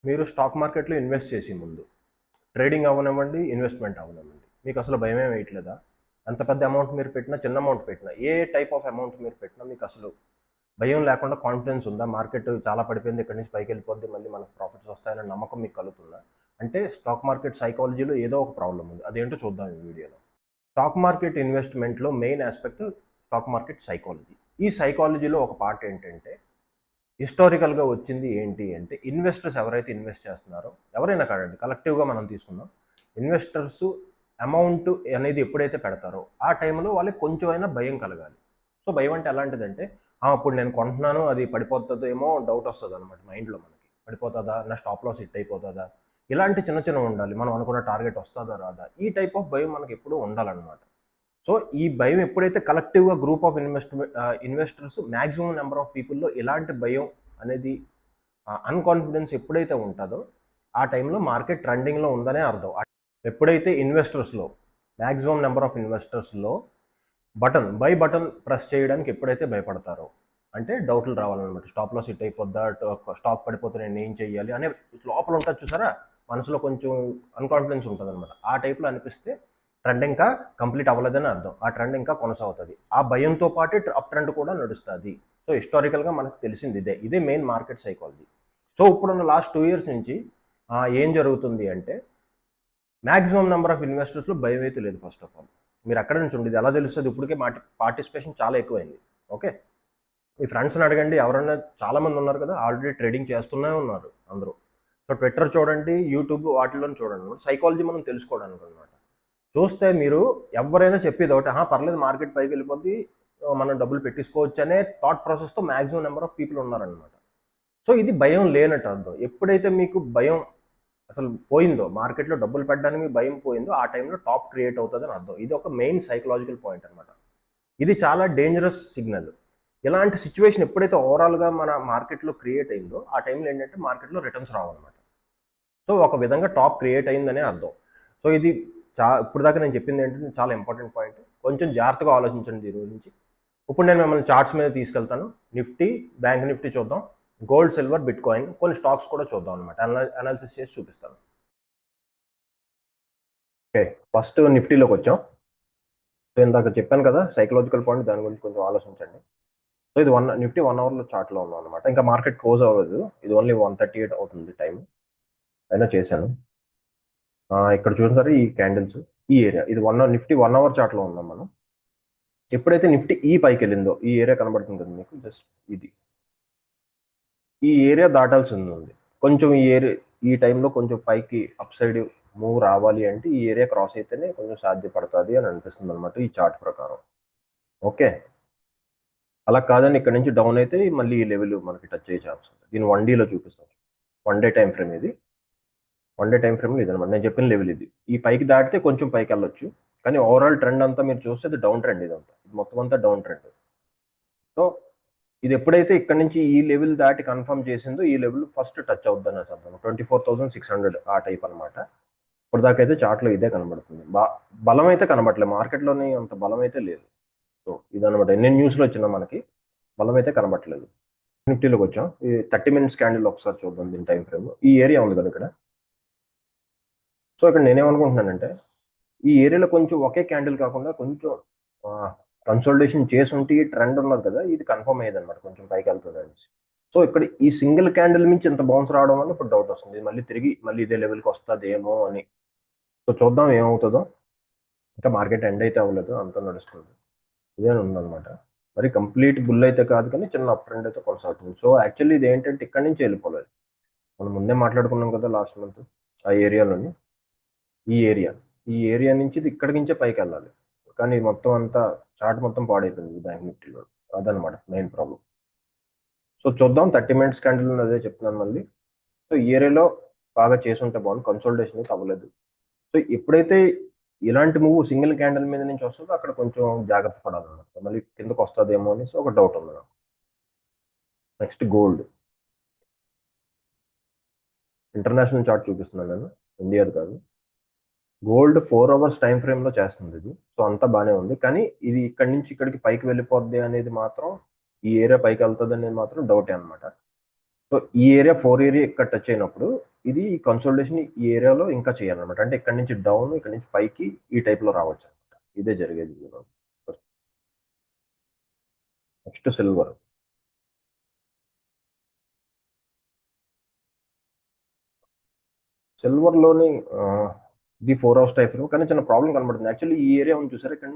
మీరు స్టాక్ మార్కెట్లో ఇన్వెస్ట్ చేసి ముందు ట్రేడింగ్ అవ్వనివ్వండి, ఇన్వెస్ట్మెంట్ అవ్వనివ్వండి, మీకు అసలు భయమే వేయట్లేదా? అంత పెద్ద అమౌంట్ మీరు పెట్టినా, చిన్న అమౌంట్ పెట్టినా, ఏ టైప్ ఆఫ్ అమౌంట్ మీరు పెట్టినా మీకు అసలు భయం లేకుండా కాన్ఫిడెన్స్ ఉందా? మార్కెట్ చాలా పడిపోయింది, ఇక్కడి నుంచి పైకి వెళ్ళిపోద్ది, మళ్ళీ మనకు ప్రాఫిట్స్ వస్తాయనే నమ్మకం మీకు కలుగుతుందా? అంటే స్టాక్ మార్కెట్ సైకాలజీలో ఏదో ఒక ప్రాబ్లం ఉంది. అదేంటో చూద్దాం ఈ వీడియోలో. స్టాక్ మార్కెట్ ఇన్వెస్ట్మెంట్లో main aspect stock market psychology. ఈ సైకాలజీలో ఒక పార్ట్ ఏంటంటే, హిస్టారికల్గా వచ్చింది ఏంటి అంటే, ఇన్వెస్టర్స్ ఎవరైతే ఇన్వెస్ట్ చేస్తున్నారో, ఎవరైనా కాదండి, కలెక్టివ్గా మనం తీసుకుందాం. ఇన్వెస్టర్స్ అమౌంట్ అనేది ఎప్పుడైతే పెడతారో ఆ టైంలో వాళ్ళకి కొంచెమైనా భయం కలగాలి. సో భయం అంటే ఎలాంటిదంటే, అప్పుడు నేను కొంటున్నాను, అది పడిపోతుందేమో డౌట్ వస్తుంది అనమాట మైండ్లో మనకి. పడిపోతుందా, నా స్టాప్ లాస్ హిట్ అయిపోతుందా, ఇలాంటి చిన్న చిన్న ఉండాలి. మనం అనుకున్న టార్గెట్ వస్తుందా రాదా, ఈ టైప్ ఆఫ్ భయం మనకి ఎప్పుడూ ఉండాలన్నమాట. సో ఈ భయం ఎప్పుడైతే కలెక్టివ్గా group of investors maximum number of పీపుల్లో ఇలాంటి భయం అనేది, అన్కాన్ఫిడెన్స్ ఎప్పుడైతే ఉంటుందో ఆ టైంలో మార్కెట్ ట్రెండింగ్లో ఉందనే అర్థం. ఎప్పుడైతే ఇన్వెస్టర్స్లో మ్యాక్సిమం నెంబర్ ఆఫ్ ఇన్వెస్టర్స్లో బై బటన్ ప్రెస్ చేయడానికి ఎప్పుడైతే భయపడతారో, అంటే డౌట్లు రావాలన్నమాట. స్టాప్ లాస్ హిట్ అయిపోద్దా, స్టాక్ పడిపోతే నేను ఏం చెయ్యాలి అనే లోపల ఉంటుంది చూసారా, మనసులో కొంచెం అన్కాన్ఫిడెన్స్ ఉంటుంది అనమాట. ఆ టైప్లో అనిపిస్తే ట్రెండ్ ఇంకా కంప్లీట్ అవ్వలేదని అర్థం. ఆ ట్రెండ్ ఇంకా కొనసాగుతుంది. ఆ భయంతో పాటు అప్ ట్రెండ్ కూడా నడుస్తుంది. సో హిస్టారికల్గా మనకు తెలిసింది ఇదే మెయిన్ మార్కెట్ సైకాలజీ. సో ఇప్పుడున్న లాస్ట్ 2 years నుంచి ఏం జరుగుతుంది అంటే, మ్యాక్సిమం నెంబర్ ఆఫ్ ఇన్వెస్టర్స్లో భయం అయితే లేదు. ఫస్ట్ ఆఫ్ ఆల్ మీరు అక్కడ నుంచి ఉండేది ఎలా తెలుస్తుంది? ఇప్పటికే పార్టిసిపేషన్ చాలా ఎక్కువైంది. ఓకే, మీ ఫ్రెండ్స్ని అడగండి, ఎవరైనా చాలామంది ఉన్నారు కదా, ఆల్రెడీ ట్రేడింగ్ చేస్తూనే ఉన్నారు అందరూ. సో ట్విట్టర్ చూడండి, యూట్యూబ్ వాటిలో చూడండి, సైకాలజీ మనం తెలుసుకోవడానికి అనమాట. చూస్తే మీరు ఎవరైనా చెప్పేది ఒకటి, పర్లేదు మార్కెట్ పైకి వెళ్ళిపోద్ది, మనం డబ్బులు పెట్టించుకోవచ్చు అనే థాట్ ప్రాసెస్తో మ్యాక్సిమం నెంబర్ ఆఫ్ పీపుల్ ఉన్నారనమాట. సో ఇది భయం లేనట్టు అర్థం. ఎప్పుడైతే మీకు భయం అసలు పోయిందో, మార్కెట్లో డబ్బులు పెట్టడానికి భయం పోయిందో, ఆ టైంలో టాప్ క్రియేట్ అవుతుందని అర్థం. ఇది ఒక మెయిన్ సైకలాజికల్ పాయింట్ అనమాట. ఇది చాలా డేంజరస్ సిగ్నల్. ఇలాంటి సిచ్యువేషన్ ఎప్పుడైతే ఓవరాల్గా మన మార్కెట్లో క్రియేట్ అయిందో, ఆ టైంలో ఏంటంటే మార్కెట్లో రిటర్న్స్ రావన్నమాట. సో ఒక విధంగా టాప్ క్రియేట్ అయిందనే అర్థం. సో ఇది ఇప్పుడు దాకా నేను చెప్పింది ఏంటంటే చాలా ఇంపార్టెంట్ పాయింట్. కొంచెం జాగ్రత్తగా ఆలోచించండి దీని గురించి. ఇప్పుడు నేను మిమ్మల్ని చార్ట్స్ మీద తీసుకెళ్తాను. నిఫ్టీ, బ్యాంక్ నిఫ్టీ చూద్దాం, గోల్డ్, సిల్వర్, బిట్ కాయిన్, కొన్ని స్టాక్స్ కూడా చూద్దాం అనమాట. అనాలిసిస్ చేసి చూపిస్తాను. ఓకే, ఫస్ట్ నిఫ్టీలోకి వచ్చాం. సో ఇందాక చెప్పాను కదా సైకలాజికల్ పాయింట్, దాని గురించి కొంచెం ఆలోచించండి. సో ఇది నిఫ్టీ 1 hourలో చార్ట్లో ఉన్నాం అనమాట. ఇంకా మార్కెట్ క్లోజ్ అవ్వదు, ఇది ఓన్లీ 1:38 అవుతుంది టైం. అయినా చేశాను. ఇక్కడ చూసారు ఈ క్యాండిల్స్, ఈ ఏరియా, ఇది నిఫ్టీ 1 hour చార్ట్లో ఉన్నాం మనం. ఎప్పుడైతే నిఫ్టీ ఈ పైకి వెళ్ళిందో, ఈ ఏరియా కనబడుతుంది కదా మీకు, జస్ట్ ఇది, ఈ ఏరియా దాటాల్సి ఉంది కొంచెం. ఈ టైంలో కొంచెం పైకి అప్ సైడ్ మూవ్ రావాలి అంటే ఈ ఏరియా క్రాస్ అయితేనే కొంచెం సాధ్యపడుతుంది అని అనిపిస్తుంది అనమాట ఈ చార్ట్ ప్రకారం. ఓకే, అలా కాదని ఇక్కడ నుంచి డౌన్ అయితే మళ్ళీ ఈ లెవెల్ మనకి టచ్ అయ్యే ఛాన్స్ ఉంది. దీన్ని 1Dలో చూపిస్తాను. 1 day టైం ఫ్రేమ్ ఇది. 1 day టైం ఫ్రేమ్ ఇది అనమాట నేను చెప్పిన లెవెల్. ఇది ఈ పైకి దాటితే కొంచెం పైకి వెళ్ళొచ్చు, కానీ ఓవరాల్ ట్రెండ్ అంతా మీరు చూస్తే ఇది డౌన్ ట్రెండ్. ఇదంతా, ఇది మొత్తం అంతా డౌన్ ట్రెండ్. సో ఇది ఎప్పుడైతే ఇక్కడ నుంచి ఈ లెవెల్ దాటి కన్ఫర్మ్ చేసిందో, ఈ లెవెల్ ఫస్ట్ టచ్ అవుద్దని అర్థం. 24,600 ఆ టైప్ అనమాట. ఇప్పుడు దాకైతే చార్ట్లో ఇదే కనబడుతుంది. బలం అయితే కనబడలేదు, మార్కెట్లోని అంత బలం అయితే లేదు. సో ఇదనమాట ఎన్ని న్యూస్లో వచ్చినా మనకి బలం అయితే కనబడట్లేదు. నిఫ్టీలోకి వచ్చాం. ఈ 30 minutes క్యాండిల్ ఒకసారి చూద్దాం దీని టైం ఫ్రేమ్. ఈ ఏరియా ఉంది కదా ఇక్కడ. సో ఇక్కడ నేనేమనుకుంటున్నానంటే, ఈ ఏరియాలో కొంచెం ఒకే క్యాండిల్ కాకుండా కొంచెం కన్సల్టేషన్ చేసి ఉంటే ట్రెండ్ ఉన్నది కదా, ఇది కన్ఫర్మ్ అయ్యేది అనమాట, కొంచెం పైకి వెళ్తుంది అనేసి. సో ఇక్కడ ఈ సింగిల్ క్యాండిల్ నుంచి ఇంత బౌన్స్ రావడం వల్ల ఇప్పుడు డౌట్ వస్తుంది, మళ్ళీ తిరిగి మళ్ళీ ఇదే లెవెల్కి వస్తుందేమో అని. సో చూద్దాం ఏమవుతుందో. ఇంకా మార్కెట్ ఎండ్ అయితే అవ్వలేదు, అంతా నడుస్తుంది, ఇదే ఉందన్నమాట. మరి కంప్లీట్ బుల్ అయితే కాదు, కానీ చిన్న అప్ ట్రెండ్ అయితే కొనసాగుతుంది. సో యాక్చువల్లీ ఇది ఏంటంటే ఇక్కడి నుంచి వెళ్ళిపోలేదు. మనం ముందే మాట్లాడుకున్నాం కదా లాస్ట్ మంత్, ఆ ఏరియాలోని, ఈ ఏరియా నుంచి ఇది ఇక్కడి నుంచే పైకి వెళ్ళాలి, కానీ మొత్తం అంతా చార్ట్ మొత్తం పాడైపోయింది బ్యాంక్ నిఫ్టీలో. అదనమాట మెయిన్ ప్రాబ్లం. సో చూద్దాం, 30 minutes క్యాండిల్ అదే చెప్తున్నాను మళ్ళీ. సో ఈ ఏరియాలో బాగా చేసుంటే బాగుంది, కన్సల్టేషన్ అయితే అవ్వలేదు. సో ఎప్పుడైతే ఇలాంటి మూవ్ సింగిల్ క్యాండిల్ మీద నుంచి వస్తుందో అక్కడ కొంచెం జాగ్రత్త పడాలన్నమాట, మళ్ళీ కిందకు వస్తుందేమో అనేసి ఒక డౌట్ ఉంది నాకు. నెక్స్ట్ గోల్డ్, ఇంటర్నేషనల్ చార్ట్ చూపిస్తున్నాను నేను, ఇండియాది కాదు. గోల్డ్ 4 hours టైం ఫ్రేమ్లో చేస్తుంది ఇది. సో అంతా బాగానే ఉంది, కానీ ఇది ఇక్కడి నుంచి ఇక్కడికి పైకి వెళ్ళిపోద్ది అనేది మాత్రం, ఈ ఏరియా పైకి వెళ్తుంది అనేది మాత్రం డౌటే అనమాట. సో ఈ ఏరియా 4 ఏరియా ఇక్కడ టచ్ అయినప్పుడు ఇది కన్సోలిడేషన్ ఈ ఏరియాలో ఇంకా చేయాలన్నమాట. అంటే ఇక్కడ నుంచి డౌన్, ఇక్కడ నుంచి పైకి ఈ టైప్లో రావచ్చు అనమాట. ఇదే జరిగేది. Next silver. సిల్వర్లోని ఇది 4 అవర్స్ టైప్లో, కానీ చిన్న ప్రాబ్లం కనబడుతుంది. యాక్చువల్లీ ఈ ఏరియా ఉంది చూసారా, ఇక్కడ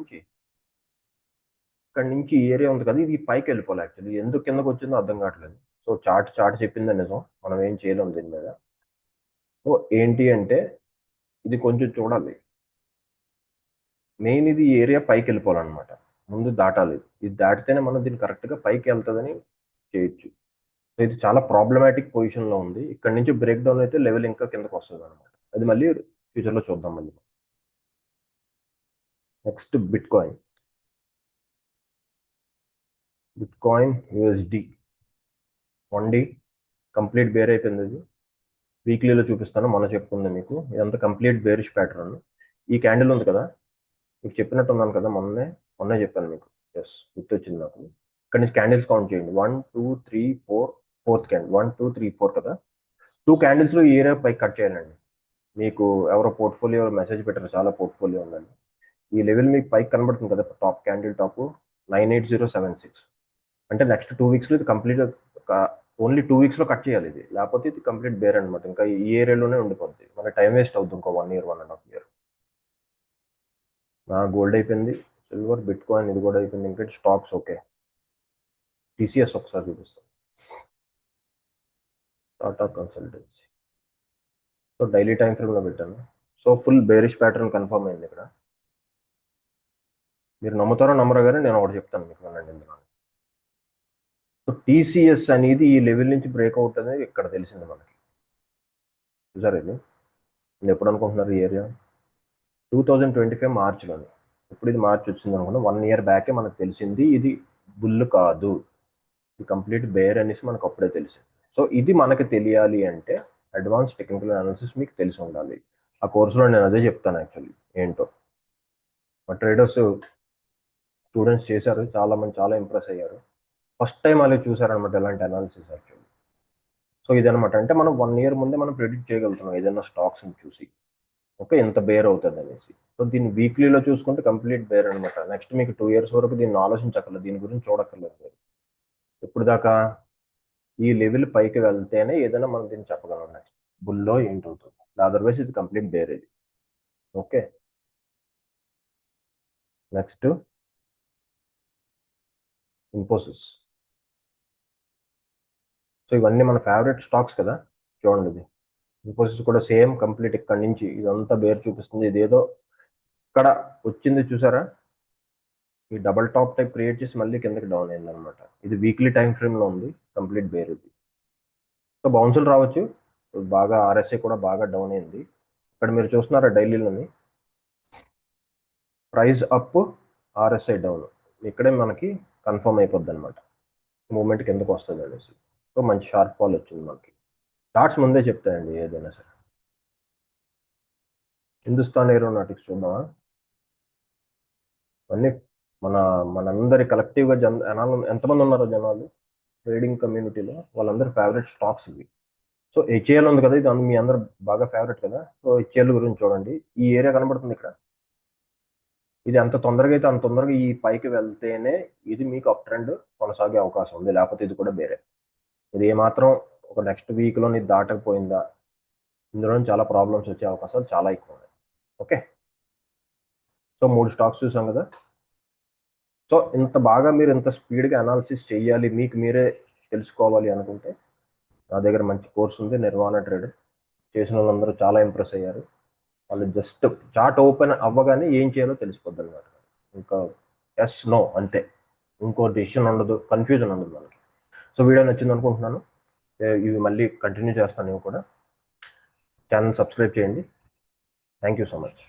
నుంచి ఈ ఏరియా ఉంది కదా, ఇది పైకి వెళ్ళిపోవాలి. యాక్చువల్లీ ఎందుకు కిందకు వచ్చిందో అర్థం కావట్లేదు. సో చార్ట్ చెప్పిందే నిజం, మనం ఏం చేయలేం దీని మీద. సో ఏంటి అంటే ఇది కొంచెం చూడాలి. మెయిన్ ఇది ఏరియా పైకి వెళ్ళిపోవాలన్నమాట, ముందు దాటాలి. ఇది దాటితేనే మనం దీన్ని కరెక్ట్గా పైకి వెళ్తుందని చేయొచ్చు. సో ఇది చాలా ప్రాబ్లమాటిక్ పొజిషన్లో ఉంది. ఇక్కడ నుంచి బ్రేక్ డౌన్ అయితే లెవెల్ ఇంకా కిందకు వస్తుంది అనమాట. అది మళ్ళీ ఫ్యూచర్లో చూద్దాం మళ్ళీ. Next bitcoin USD 1D complete bear అయిపోయింది. ఇది వీక్లీలో చూపిస్తాను, మొన్న చెప్పుకుంది మీకు. ఇదంతా కంప్లీట్ బేరిష్ ప్యాటర్న్. ఈ క్యాండిల్ ఉంది కదా, మీకు చెప్పినట్టు ఉన్నాను కదా, మొన్నే చెప్పాను మీకు. ఎస్, గుర్తొచ్చింది నాకు. ఇక్కడ నుంచి క్యాండిల్స్ కౌంట్ చేయండి. 1 2 3 4, ఫోర్త్ క్యాండిల్ 1 2 3 4 కదా. 2 క్యాండిల్స్లో ఈ ఏరియా పైకి కట్ చేయాలండి. మీకు ఎవరో పోర్ట్ఫోలియో మెసేజ్ పెట్టారు, చాలా పోర్ట్ఫోలియో ఉందండి. ఈ లెవెల్ మీకు పైకి కనబడుతుంది కదా, టాప్ క్యాండిల్ టాప్ 98076. అంటే నెక్స్ట్ 2 వీక్స్లో ఇది కంప్లీట్, ఓన్లీ 2 వీక్స్లో కట్ చేయాలి ఇది, లేకపోతే ఇది కంప్లీట్ బేర్ అనమాట. ఇంకా ఈ ఏరియాలోనే ఉండిపోద్ది, మన టైం వేస్ట్ అవుతుంది ఇంకో 1 year 1.5 year. నా గోల్డ్ అయిపోయింది, సిల్వర్, బిట్ కాయిన్ ఇది కూడా అయిపోయింది. ఇంకా స్టాక్స్ ఓకే. టీసీఎస్ ఒకసారి చూపిస్తాను. Tata consultancy. So daily time ఫ్రేమ్లో పెట్టాను. So full bearish pattern confirm అయింది ఇక్కడ. మీరు నమ్ముతారో నమ్మరో కానీ నేను ఒకటి చెప్తాను మీకు, వినండి ఇందులో. సో టీసీఎస్ అనేది ఈ లెవెల్ నుంచి బ్రేక్అవుట్ అనేది ఇక్కడ తెలిసింది మనకి. చూసారు ఇది ఎప్పుడు అనుకుంటున్నారు? ఈ ఏరియా 2025 మార్చిలోని. ఇప్పుడు ఇది మార్చి వచ్చింది అనుకున్నా, 1 year బ్యాకే మనకు తెలిసింది ఇది బుల్ కాదు, ఇది కంప్లీట్ బేర్ అనేసి మనకు అప్పుడే తెలిసింది. సో ఇది మనకి తెలియాలి అంటే అడ్వాన్స్ టెక్నికల్ అనాలిసిస్ మీకు తెలిసి ఉండాలి. ఆ కోర్సులో నేను అదే చెప్తాను యాక్చువల్లీ ఏంటో. మా ట్రేడర్స్ స్టూడెంట్స్ చేశారు, చాలా మంది చాలా ఇంప్రెస్ అయ్యారు. ఫస్ట్ టైం అలా చూసారనమాట ఎలాంటి అనాలిసిస్ యాక్చువల్లీ. సో ఇదనమాట, అంటే మనం 1 year ముందే మనం ప్రిడిక్ట్ చేయగలుగుతున్నాం ఏదైనా స్టాక్స్ని చూసి, ఓకే, ఎంత బేర్ అవుతుంది అనేసి. సో దీన్ని వీక్లీలో చూసుకుంటే కంప్లీట్ బేర్ అనమాట. నెక్స్ట్ మీకు 2 years వరకు దీన్ని ఆలోచించక్కర్లేదు, దీని గురించి చూడక్కర్లేదు. ఎప్పుడు దాకా ఈ లెవెల్ పైకి వెళ్తేనే ఏదైనా మనం దీన్ని చెప్పగలం నెక్స్ట్ బుల్లో ఏంటవుతుంది. అదర్వైజ్ ఇది కంప్లీట్ బేర్ ఇది. Okay, next Infosys. సో ఇవన్నీ మన ఫేవరెట్ స్టాక్స్ కదా, చూడండి. ఇది ఇన్ఫోసిస్ కూడా సేమ్ కంప్లీట్ ఇక్కడ నుంచి ఇదంతా బేర్ చూపిస్తుంది. ఇదేదో ఇక్కడ వచ్చింది చూసారా, ఈ డబల్ టాప్ టైప్ క్రియేట్ చేసి మళ్ళీ కిందకి డౌన్ అయింది అనమాట. ఇది వీక్లీ టైం ఫ్రేమ్లో ఉంది, కంప్లీట్ బేర్ ఇది. సో బౌన్సులు రావచ్చు, బాగా ఆర్ఎస్ఐ కూడా బాగా డౌన్ అయింది. ఇక్కడ మీరు చూస్తున్నారా డైలీలోని ప్రైస్ అప్, ఆర్ఎస్ఐ డౌన్. ఇక్కడే మనకి కన్ఫర్మ్ అయిపోద్ది అనమాట మూమెంట్ కిందకు వస్తుంది అనేసి. సో మంచి షార్ప్ ఫాల్ వచ్చింది మనకి. డాట్స్ ముందే చెప్తాయండి ఏదైనా సరే. హిందుస్థాన్ ఏరోనాటిక్స్ చూద్దామా. అన్నీ మనందరి కలెక్టివ్గా జనాలు ఎంతమంది ఉన్నారో జనాలు ట్రేడింగ్ కమ్యూనిటీలో, వాళ్ళందరి ఫేవరెట్ స్టాక్స్ ఇవి. సో హెచ్ఏఎల్ ఉంది కదా, ఇది మీ అందరు బాగా ఫేవరెట్ కదా. సో హెచ్ఏఎల్ గురించి చూడండి. ఈ ఏరియా కనబడుతుంది ఇక్కడ, ఇది ఎంత తొందరగా అయితే అంత తొందరగా ఈ పైకి వెళ్తేనే ఇది మీకు అప్ ట్రెండ్ కొనసాగే అవకాశం ఉంది, లేకపోతే ఇది కూడా బేరే. ఇది ఏమాత్రం ఒక నెక్స్ట్ వీక్లోని దాటకపోయిందా, ఇందులో చాలా ప్రాబ్లమ్స్ వచ్చే అవకాశాలు చాలా ఎక్కువ ఉన్నాయి. ఓకే, సో 3 స్టాక్స్ చూసాం కదా. సో ఇంత బాగా మీరు ఇంత స్పీడ్గా అనాలిసిస్ చేయాలి, మీకు మీరే తెలుసుకోవాలి అనుకుంటే నా దగ్గర మంచి కోర్స్ ఉంది, నిర్వాణ ట్రేడ్. చేసిన వాళ్ళందరూ చాలా ఇంప్రెస్ అయ్యారు. వాళ్ళు జస్ట్ చార్ట్ ఓపెన్ అవ్వగానే ఏం చేయాలో తెలిసిపోద్ది అనమాట. ఇంకా ఎస్ నో అంతే, ఇంకో డిసిషన్ ఉండదు, కన్ఫ్యూజన్ ఉండదు మనకి. సో వీడియో నచ్చింది అనుకుంటున్నాను. ఇవి మళ్ళీ కంటిన్యూ చేస్తాను. ఇవి కూడా ఛానల్ సబ్స్క్రైబ్ చేయండి. Thank you so much.